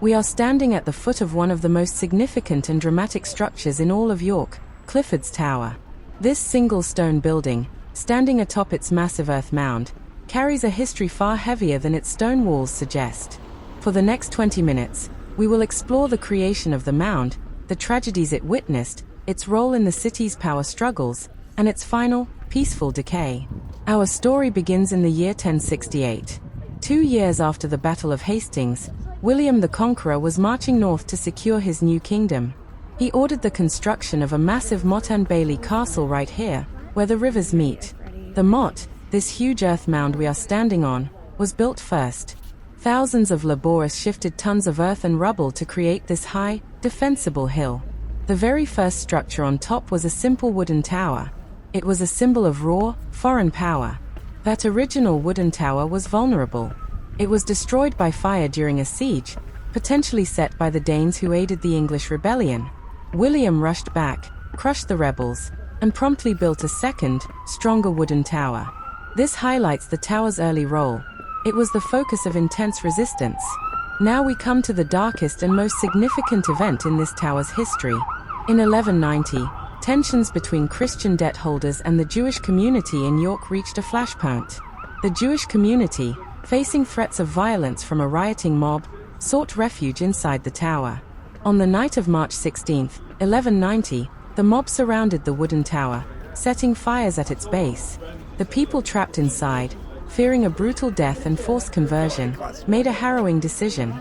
We are standing at the foot of one of the most significant and dramatic structures in all of York, Clifford's Tower. This single stone building, standing atop its massive earth mound, carries a history far heavier than its stone walls suggest. For the next 20 minutes, we will explore the creation of the mound, the tragedies it witnessed, its role in the city's power struggles, and its final, peaceful decay. Our story begins in the year 1068. 2 years after the Battle of Hastings, William the Conqueror was marching north to secure his new kingdom. He ordered the construction of a massive motte-and-bailey castle right here, where the rivers meet. The motte, this huge earth mound we are standing on, was built first. Thousands of laborers shifted tons of earth and rubble to create this high, defensible hill. The very first structure on top was a simple wooden tower. It was a symbol of raw, foreign power. That original wooden tower was vulnerable. It was destroyed by fire during a siege, potentially set by the Danes who aided the English rebellion. William rushed back, crushed the rebels, and promptly built a second, stronger wooden tower. This highlights the tower's early role. It was the focus of intense resistance. Now we come to the darkest and most significant event in this tower's history. In 1190, tensions between Christian debt holders and the Jewish community in York reached a flashpoint. The Jewish community, facing threats of violence from a rioting mob, sought refuge inside the tower. On the night of March 16, 1190, the mob surrounded the wooden tower, setting fires at its base. The people trapped inside, fearing a brutal death and forced conversion, made a harrowing decision.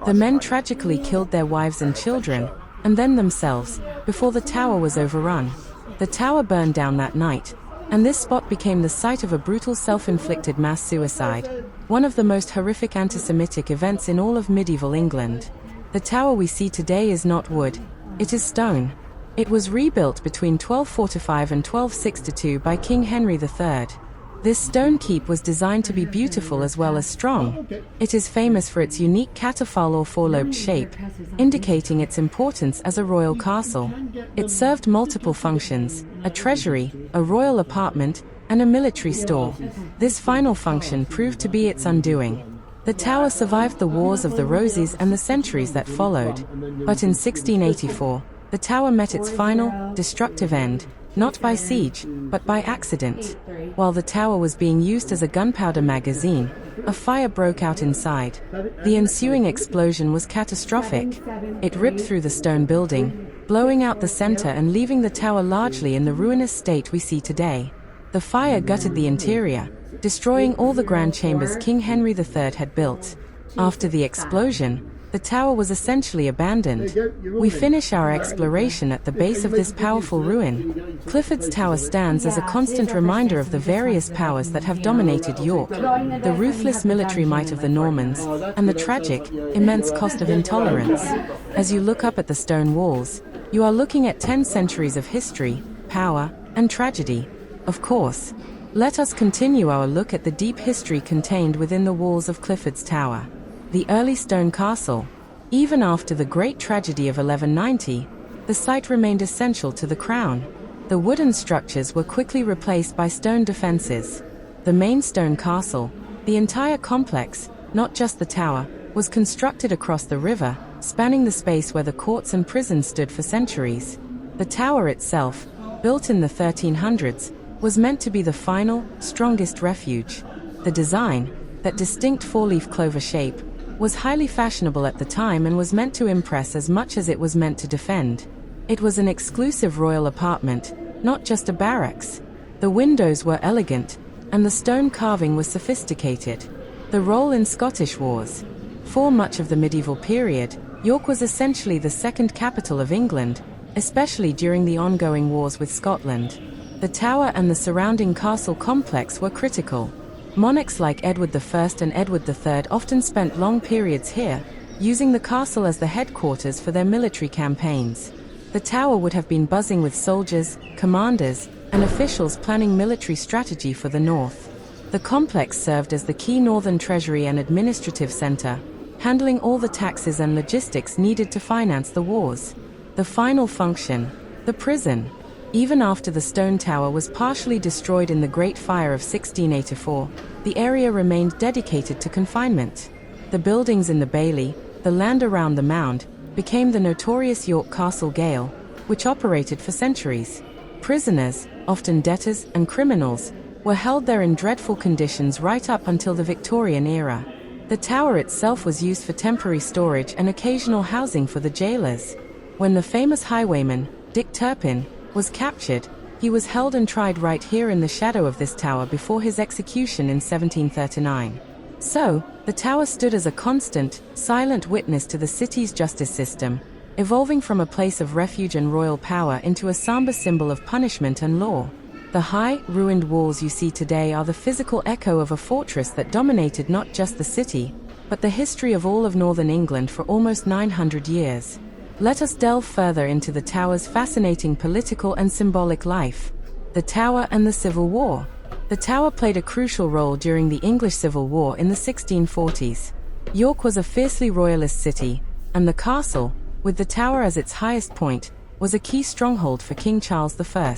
The men tragically killed their wives and children, and then themselves, before the tower was overrun. The tower burned down that night, and this spot became the site of a brutal self-inflicted mass suicide, one of the most horrific anti-Semitic events in all of medieval England. The tower we see today is not wood, it is stone. It was rebuilt between 1245 and 1262 by King Henry III. This stone keep was designed to be beautiful as well as strong. It is famous for its unique catafalque or four-lobed shape, indicating its importance as a royal castle. It served multiple functions: a treasury, a royal apartment, and a military store. This final function proved to be its undoing. The tower survived the Wars of the Roses and the centuries that followed. But in 1684, the tower met its final, destructive end, not by siege, but by accident. While the tower was being used as a gunpowder magazine, a fire broke out inside. The ensuing explosion was catastrophic. It ripped through the stone building, blowing out the center and leaving the tower largely in the ruinous state we see today. The fire gutted the interior, destroying all the grand chambers King Henry III had built. After the explosion, the tower was essentially abandoned. We finish our exploration at the base of this powerful ruin. Clifford's Tower stands as a constant reminder of the various powers that have dominated York, the ruthless military might of the Normans, and the tragic, immense cost of intolerance. As you look up at the stone walls, you are looking at 10 centuries of history, power, and tragedy. Of course, let us continue our look at the deep history contained within the walls of Clifford's Tower. The early stone castle. Even after the great tragedy of 1190, the site remained essential to the crown. The wooden structures were quickly replaced by stone defenses. The main stone castle, the entire complex, not just the tower, was constructed across the river, spanning the space where the courts and prisons stood for centuries. The tower itself, built in the 1300s, was meant to be the final, strongest refuge. The design, that distinct four-leaf clover shape, was highly fashionable at the time and was meant to impress as much as it was meant to defend. It was an exclusive royal apartment, not just a barracks. The windows were elegant, and the stone carving was sophisticated. The role in Scottish wars. For much of the medieval period, York was essentially the second capital of England, especially during the ongoing wars with Scotland. The tower and the surrounding castle complex were critical. Monarchs like Edward I and Edward III often spent long periods here, using the castle as the headquarters for their military campaigns. The tower would have been buzzing with soldiers, commanders, and officials planning military strategy for the north. The complex served as the key northern treasury and administrative center, handling all the taxes and logistics needed to finance the wars. The final function, the prison. Even after the stone tower was partially destroyed in the Great Fire of 1684, the area remained dedicated to confinement. The buildings in the bailey, the land around the Mound, became the notorious York Castle Gaol, which operated for centuries. Prisoners, often debtors and criminals, were held there in dreadful conditions right up until the Victorian era. The tower itself was used for temporary storage and occasional housing for the jailers. When the famous highwayman, Dick Turpin, was captured, he was held and tried right here in the shadow of this tower before his execution in 1739. So, the tower stood as a constant, silent witness to the city's justice system, evolving from a place of refuge and royal power into a somber symbol of punishment and law. The high, ruined walls you see today are the physical echo of a fortress that dominated not just the city, but the history of all of northern England for almost 900 years. Let us delve further into the tower's fascinating political and symbolic life. The Tower and the Civil War. The tower played a crucial role during the English Civil War in the 1640s. York was a fiercely royalist city, and the castle, with the tower as its highest point, was a key stronghold for King Charles I.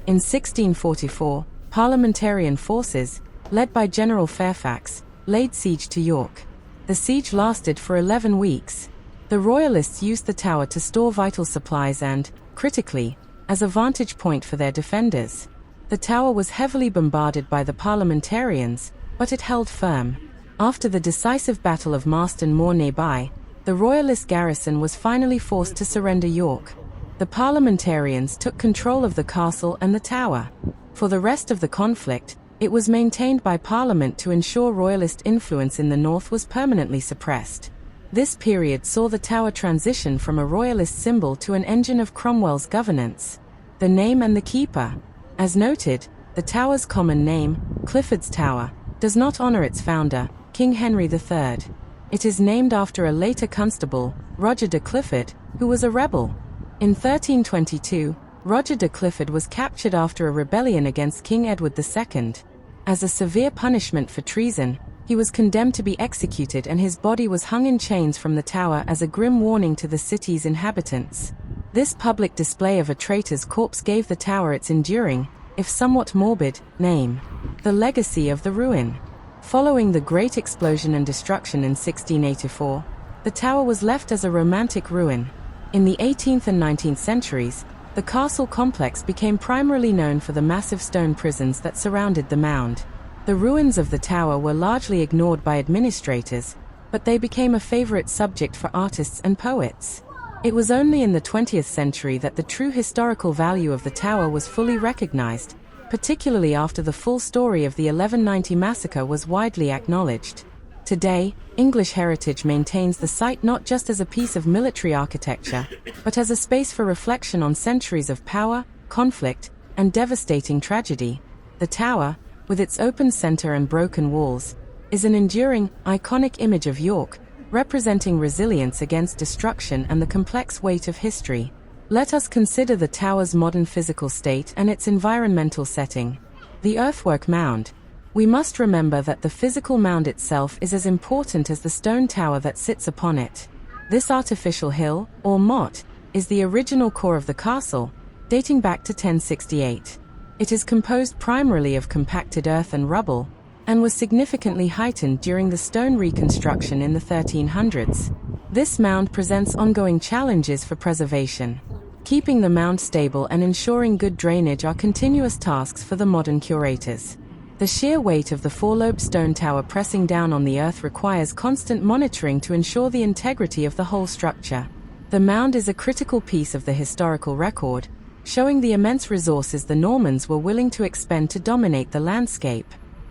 In 1644, parliamentarian forces, led by General Fairfax, laid siege to York. The siege lasted for 11 weeks. The Royalists used the tower to store vital supplies and, critically, as a vantage point for their defenders. The tower was heavily bombarded by the parliamentarians, but it held firm. After the decisive Battle of Marston Moor nearby, the Royalist garrison was finally forced to surrender York. The parliamentarians took control of the castle and the tower. For the rest of the conflict, it was maintained by Parliament to ensure Royalist influence in the north was permanently suppressed. This period saw the tower transition from a Royalist symbol to an engine of Cromwell's governance. The name and the keeper. As noted, the tower's common name, Clifford's Tower, does not honor its founder, King Henry III. It is named after a later constable, Roger de Clifford, who was a rebel. In 1322, Roger de Clifford was captured after a rebellion against King Edward II. As a severe punishment for treason, he was condemned to be executed and his body was hung in chains from the tower as a grim warning to the city's inhabitants. This public display of a traitor's corpse gave the tower its enduring, if somewhat morbid, name. The legacy of the ruin. Following the Great Explosion and destruction in 1684, the tower was left as a romantic ruin. In the 18th and 19th centuries, the castle complex became primarily known for the massive stone prisons that surrounded the Mound. The ruins of the tower were largely ignored by administrators, but they became a favorite subject for artists and poets. It was only in the 20th century that the true historical value of the tower was fully recognized, particularly after the full story of the 1190 massacre was widely acknowledged. Today, English Heritage maintains the site not just as a piece of military architecture, but as a space for reflection on centuries of power, conflict, and devastating tragedy. The tower, with its open center and broken walls, is an enduring, iconic image of York, representing resilience against destruction and the complex weight of history. Let us consider the tower's modern physical state and its environmental setting. The earthwork mound. We must remember that the physical mound itself is as important as the stone tower that sits upon it. This artificial hill, or motte, is the original core of the castle, dating back to 1068. It is composed primarily of compacted earth and rubble, and was significantly heightened during the stone reconstruction in the 1300s. This mound presents ongoing challenges for preservation. Keeping the mound stable and ensuring good drainage are continuous tasks for the modern curators. The sheer weight of the four-lobed stone tower pressing down on the earth requires constant monitoring to ensure the integrity of the whole structure. The mound is a critical piece of the historical record, showing the immense resources the Normans were willing to expend to dominate the landscape.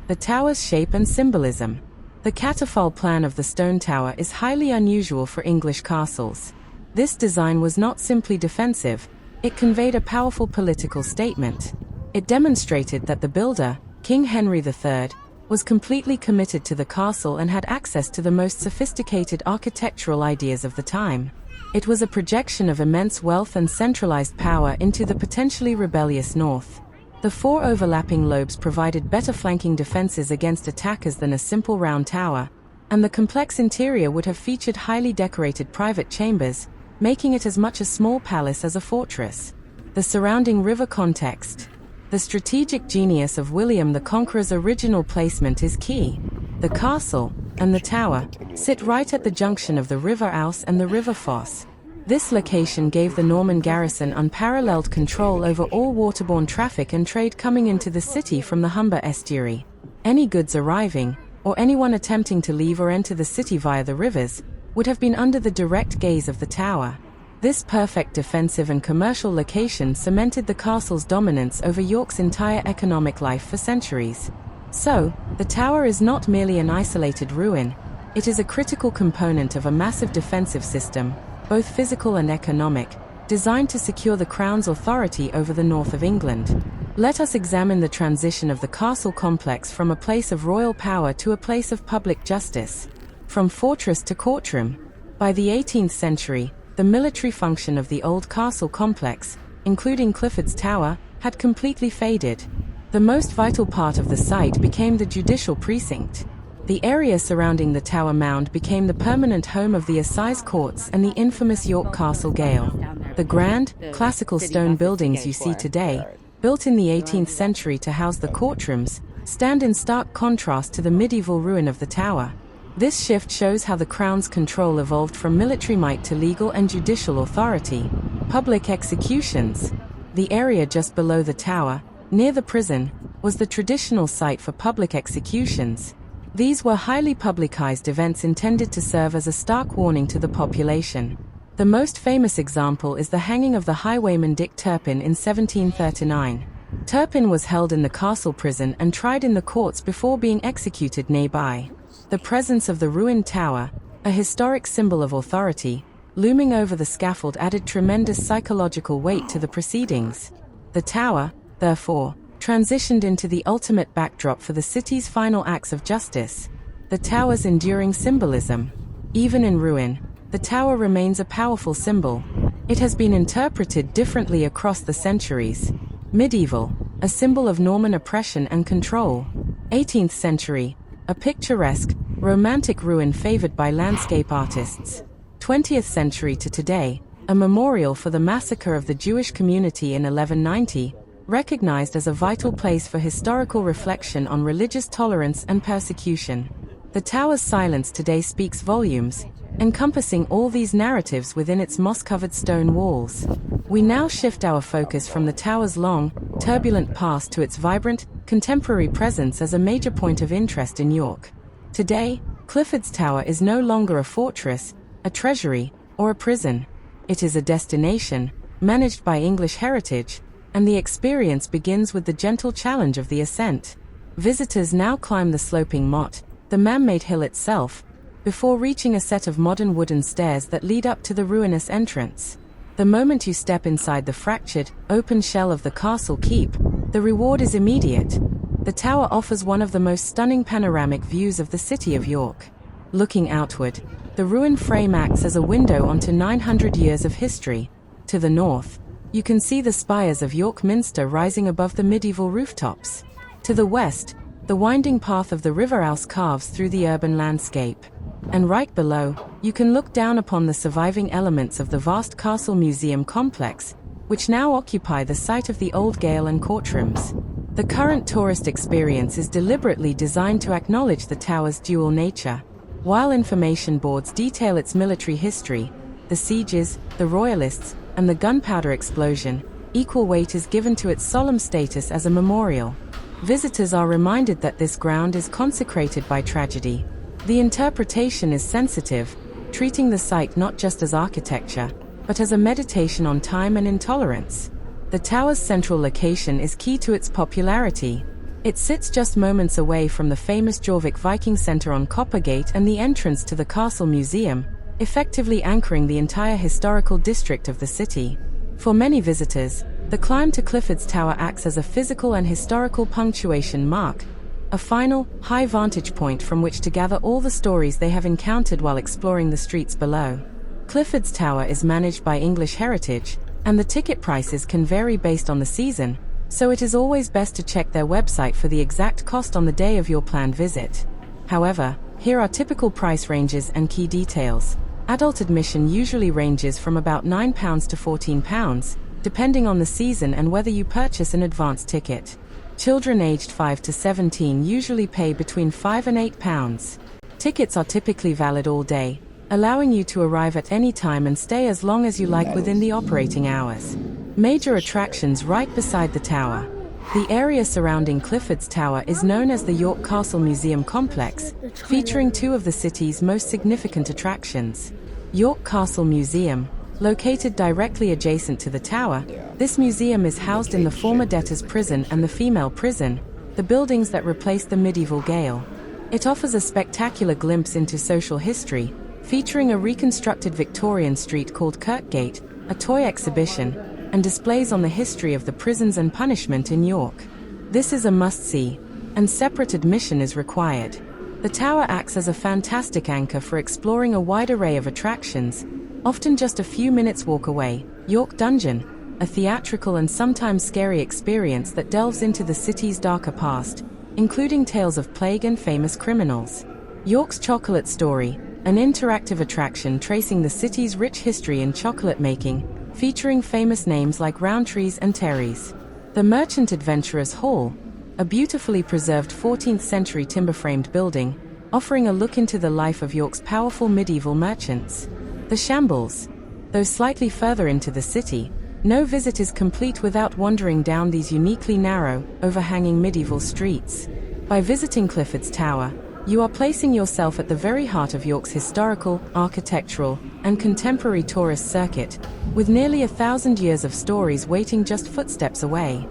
The tower's shape and symbolism. The catafalque plan of the stone tower is highly unusual for English castles. This design was not simply defensive, it conveyed a powerful political statement. It demonstrated that the builder, King Henry III, was completely committed to the castle and had access to the most sophisticated architectural ideas of the time. It was a projection of immense wealth and centralized power into the potentially rebellious north. The four overlapping lobes provided better flanking defenses against attackers than a simple round tower, and the complex interior would have featured highly decorated private chambers, making it as much a small palace as a fortress. The surrounding river context. The strategic genius of William the Conqueror's original placement is key. The castle, and the tower, sit right at the junction of the Rivers Ouse and the River Foss. This location gave the Norman garrison unparalleled control over all waterborne traffic and trade coming into the city from the Humber estuary. Any goods arriving, or anyone attempting to leave or enter the city via the rivers, would have been under the direct gaze of the tower. This perfect defensive and commercial location cemented the castle's dominance over York's entire economic life for centuries. So, the tower is not merely an isolated ruin, it is a critical component of a massive defensive system, both physical and economic, designed to secure the Crown's authority over the north of England. Let us examine the transition of the castle complex from a place of royal power to a place of public justice. From fortress to courtroom. By the 18th century, the military function of the old castle complex, including Clifford's Tower, had completely faded. The most vital part of the site became the judicial precinct. The area surrounding the Tower Mound became the permanent home of the assize courts and the infamous York Castle Gaol. The grand, classical stone buildings you see today, built in the 18th century to house the courtrooms, stand in stark contrast to the medieval ruin of the tower. This shift shows how the Crown's control evolved from military might to legal and judicial authority. Public executions. The area just below the tower, near the prison, was the traditional site for public executions. These were highly publicized events intended to serve as a stark warning to the population. The most famous example is the hanging of the highwayman Dick Turpin in 1739. Turpin was held in the castle prison and tried in the courts before being executed nearby. The presence of the ruined tower, a historic symbol of authority, looming over the scaffold added tremendous psychological weight to the proceedings. The tower, therefore, transitioned into the ultimate backdrop for the city's final acts of justice. The tower's enduring symbolism. Even in ruin, the tower remains a powerful symbol. It has been interpreted differently across the centuries. Medieval, a symbol of Norman oppression and control. 18th century, a picturesque, romantic ruin favored by landscape artists. 20th century to today, a memorial for the massacre of the Jewish community in 1190, recognized as a vital place for historical reflection on religious tolerance and persecution. The tower's silence today speaks volumes, encompassing all these narratives within its moss-covered stone walls. We now shift our focus from the tower's long, turbulent past to its vibrant, contemporary presence as a major point of interest in York. Today, Clifford's Tower is no longer a fortress, a treasury, or a prison. It is a destination, managed by English heritage, and the experience begins with the gentle challenge of the ascent. Visitors now climb the sloping motte, the man-made hill itself, before reaching a set of modern wooden stairs that lead up to the ruinous entrance. The moment you step inside the fractured, open shell of the castle keep, the reward is immediate. The tower offers one of the most stunning panoramic views of the city of York. Looking outward, the ruined frame acts as a window onto 900 years of history. To the north, you can see the spires of York Minster rising above the medieval rooftops. To the west, the winding path of the Rivers Ouse carves through the urban landscape. And right below, you can look down upon the surviving elements of the vast castle museum complex, which now occupy the site of the old gaol and courtrooms. The current tourist experience is deliberately designed to acknowledge the tower's dual nature. While information boards detail its military history, the sieges, the royalists, and the gunpowder explosion, equal weight is given to its solemn status as a memorial. Visitors are reminded that this ground is consecrated by tragedy. The interpretation is sensitive, treating the site not just as architecture, but as a meditation on time and intolerance. The tower's central location is key to its popularity. It sits just moments away from the famous Jorvik Viking Center on Coppergate and the entrance to the Castle Museum, effectively anchoring the entire historical district of the city. For many visitors, the climb to Clifford's Tower acts as a physical and historical punctuation mark, a final, high vantage point from which to gather all the stories they have encountered while exploring the streets below. Clifford's Tower is managed by English Heritage, and the ticket prices can vary based on the season, so it is always best to check their website for the exact cost on the day of your planned visit. However, here are typical price ranges and key details. Adult admission usually ranges from about £9 to £14, depending on the season and whether you purchase an advance ticket. Children aged 5 to 17 usually pay between £5 and £8. Tickets are typically valid all day, allowing you to arrive at any time and stay as long as you like within the operating hours. Major attractions right beside the tower. The area surrounding Clifford's Tower is known as the York Castle Museum Complex, featuring two of the city's most significant attractions. York Castle Museum, located directly adjacent to the tower, this museum is housed in the former debtors' prison and the female prison, the buildings that replaced the medieval gaol. It offers a spectacular glimpse into social history, featuring a reconstructed Victorian street called Kirkgate, a toy exhibition, and displays on the history of the prisons and punishment in York. This is a must-see, and separate admission is required. The tower acts as a fantastic anchor for exploring a wide array of attractions, often just a few minutes walk away. York Dungeon, a theatrical and sometimes scary experience that delves into the city's darker past, including tales of plague and famous criminals. York's Chocolate Story, an interactive attraction tracing the city's rich history in chocolate making, featuring famous names like Rowntree's and Terry's. The Merchant Adventurers Hall, a beautifully preserved 14th-century timber-framed building, offering a look into the life of York's powerful medieval merchants. The Shambles. Though slightly further into the city, no visit is complete without wandering down these uniquely narrow, overhanging medieval streets. By visiting Clifford's Tower, you are placing yourself at the very heart of York's historical, architectural, and contemporary tourist circuit, with nearly 1,000 years of stories waiting just footsteps away.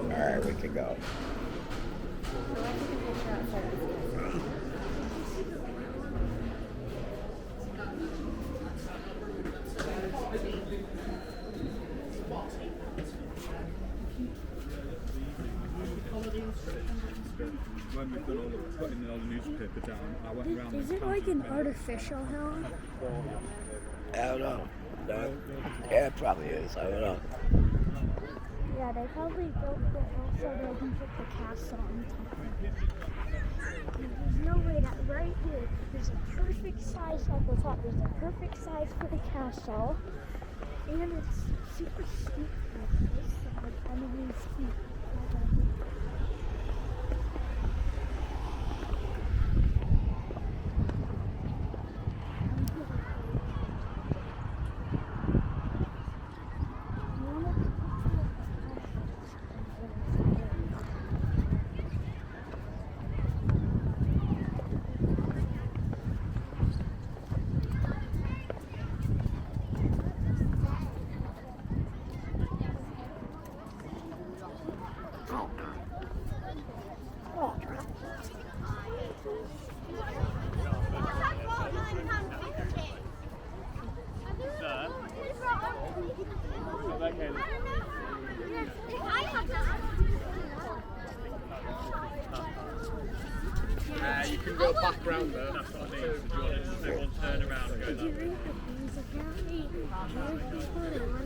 Alright, we can go. When we've done all the putting all the newspaper down, I went around. Is it like an artificial hill? I don't know. No? Yeah, it probably is. I don't know. Yeah, they probably built the hill so they can put the castle on top. There's no way that right here, there's a perfect size at the top. There's a perfect size for the castle. And it's super steep like this side and then steep. You can go back round there. That's what I mean. Everyone turn around and go that way.